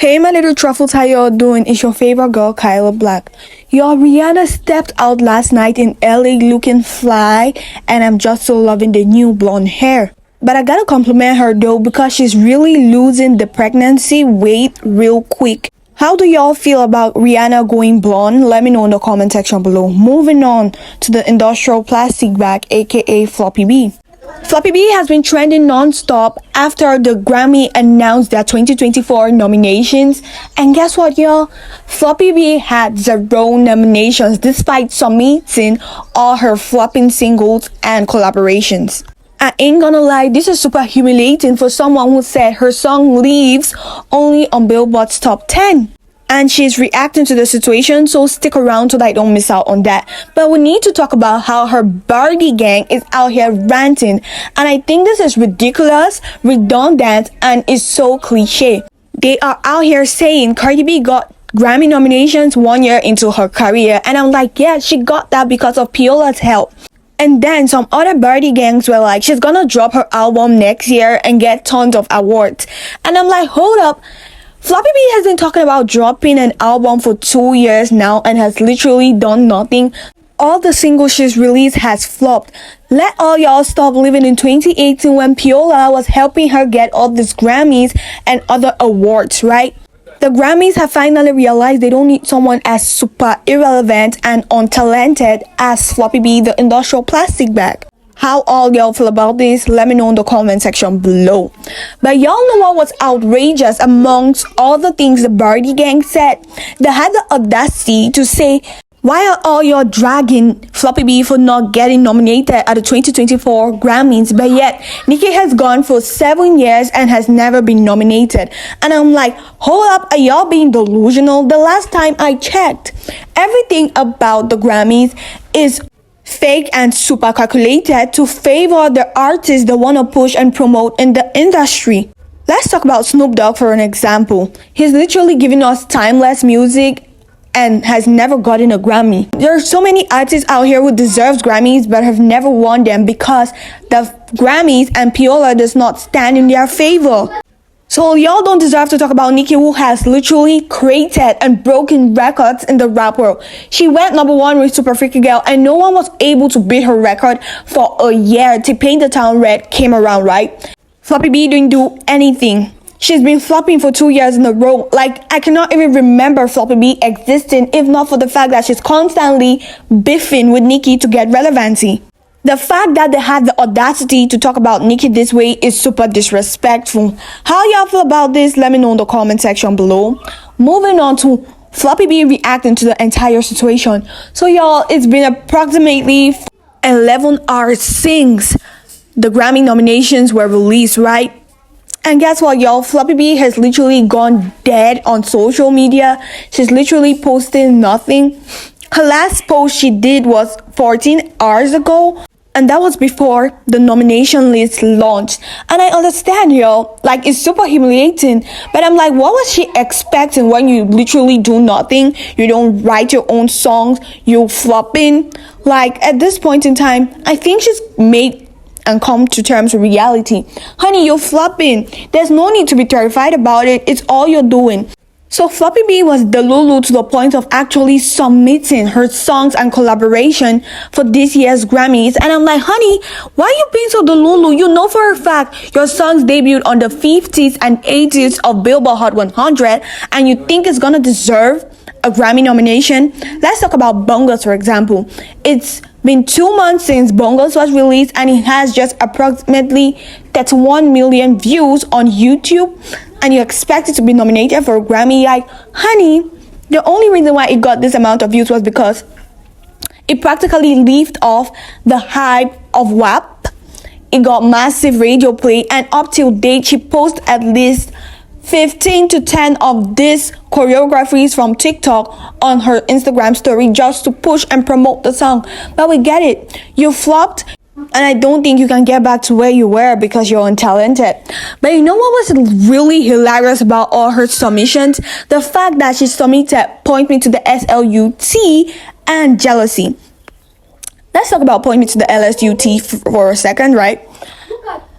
Hey my little truffles, how y'all doing? It's your favorite girl, Kyla Black. Y'all, Rihanna stepped out last night in LA looking fly, and I'm just so loving the new blonde hair. But I gotta compliment her though, because she's really losing the pregnancy weight real quick. How do y'all feel about Rihanna going blonde? Let me know in the comment section below. Moving on to the industrial plastic bag, aka Floppy B. Floppy B has been trending non-stop after the Grammy announced their 2024 nominations. And guess what, y'all? Floppy B had 0 nominations despite submitting all her flopping singles and collaborations. I ain't gonna lie, this is super humiliating for someone who said her song leaves only on Billboard's top 10. And she's reacting to the situation, so stick around so that I don't miss out on that. But we need to talk about how her Cardi gang is out here ranting. And I think this is ridiculous, redundant, and is so cliche. They are out here saying Cardi B got Grammy nominations 1 year into her career. And I'm like, yeah, she got that because of Piola's help. And then some other Cardi gangs were like, she's gonna drop her album next year and get tons of awards. And I'm like, hold up. Floppy B has been talking about dropping an album for 2 years now and has literally done nothing. All the singles she's released has flopped. Let all y'all stop living in 2018 when Piola was helping her get all these Grammys and other awards, right? The Grammys have finally realized they don't need someone as super irrelevant and untalented as Floppy B, the industrial plastic bag. How all y'all feel about this? Let me know in the comment section below. But y'all know what was outrageous amongst all the things the Cardi gang said? They had the audacity to say, why are all y'all dragging Floppy B for not getting nominated at the 2024 Grammys? But yet, Nicki has gone for 7 years and has never been nominated. And I'm like, hold up, are y'all being delusional? The last time I checked, everything about the Grammys is fake and super calculated to favor the artists they want to push and promote in the industry. Let's talk about Snoop Dogg for an example. He's literally giving us timeless music and has never gotten a Grammy. There are so many artists out here who deserve Grammys but have never won them because the Grammys and Piola does not stand in their favor. So y'all don't deserve to talk about Nicki, who has literally created and broken records in the rap world. She went #1 with Super Freaky Girl and no one was able to beat her record for a year till Paint the Town Red came around, right? Floppy B didn't do anything. She's been flopping for 2 years in a row. Like, I cannot even remember Floppy B existing if not for the fact that she's constantly beefing with Nicki to get relevancy. The fact that they had the audacity to talk about Nicki this way is super disrespectful. How y'all feel about this? Let me know in the comment section below. Moving on to Floppy B reacting to the entire situation. So y'all, it's been approximately 11 hours since the Grammy nominations were released, right? And guess what, y'all? Floppy B has literally gone dead on social media. She's literally posting nothing. Her last post she did was 14 hours ago. And that was before the nomination list launched. And I understand, y'all, like, it's super humiliating. But I'm like, what was she expecting when you literally do nothing? You don't write your own songs. You're flopping. Like, at this point in time, I think she's made and come to terms with reality. Honey, you're flopping. There's no need to be terrified about it. It's all you're doing. So Floppy B was delulu to the point of actually submitting her songs and collaboration for this year's Grammys. And I'm like, honey, why are you being so delulu? You know for a fact your songs debuted on the 50s and 80s of Billboard Hot 100 and you think it's gonna deserve a Grammy nomination? Let's talk about Bongos, for example. It's been 2 months since Bongos was released and it has just approximately 31 million views on YouTube. And you expect it to be nominated for a Grammy. Like, honey, the only reason why it got this amount of views was because it practically lived off the hype of WAP. It got massive radio play, and up till date, she posted at least 15 to 10 of these choreographies from TikTok on her Instagram story just to push and promote the song. But we get it. You flopped. And I don't think you can get back to where you were because you're untalented. But you know what was really hilarious about all her submissions? The fact that she submitted Point Me to the SLUT and Jealousy. Let's talk about Point Me to the LSUT for a second, right?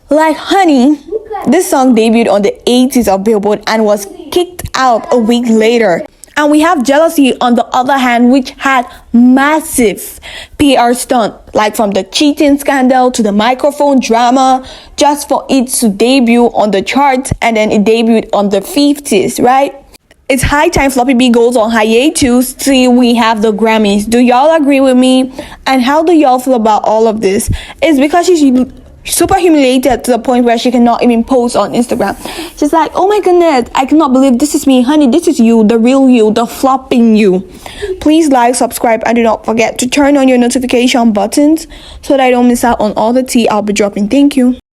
Like, honey, this song debuted on the 80s of Billboard and was kicked out a week later. And we have Jealousy on the other hand, which had massive PR stunt, like from the cheating scandal to the microphone drama, just for it to debut on the charts, and then it debuted on the 50s, right? It's high time Floppy B goes on hiatus till we have the Grammys. Do y'all agree with me? And how do y'all feel about all of this? It's because she's super humiliated to the point where she cannot even post on Instagram. She's like, oh my goodness, I cannot believe this is me. Honey, this is you, the real you, the flopping you. Please like, subscribe, and do not forget to turn on your notification buttons so that I don't miss out on all the tea I'll be dropping. Thank you.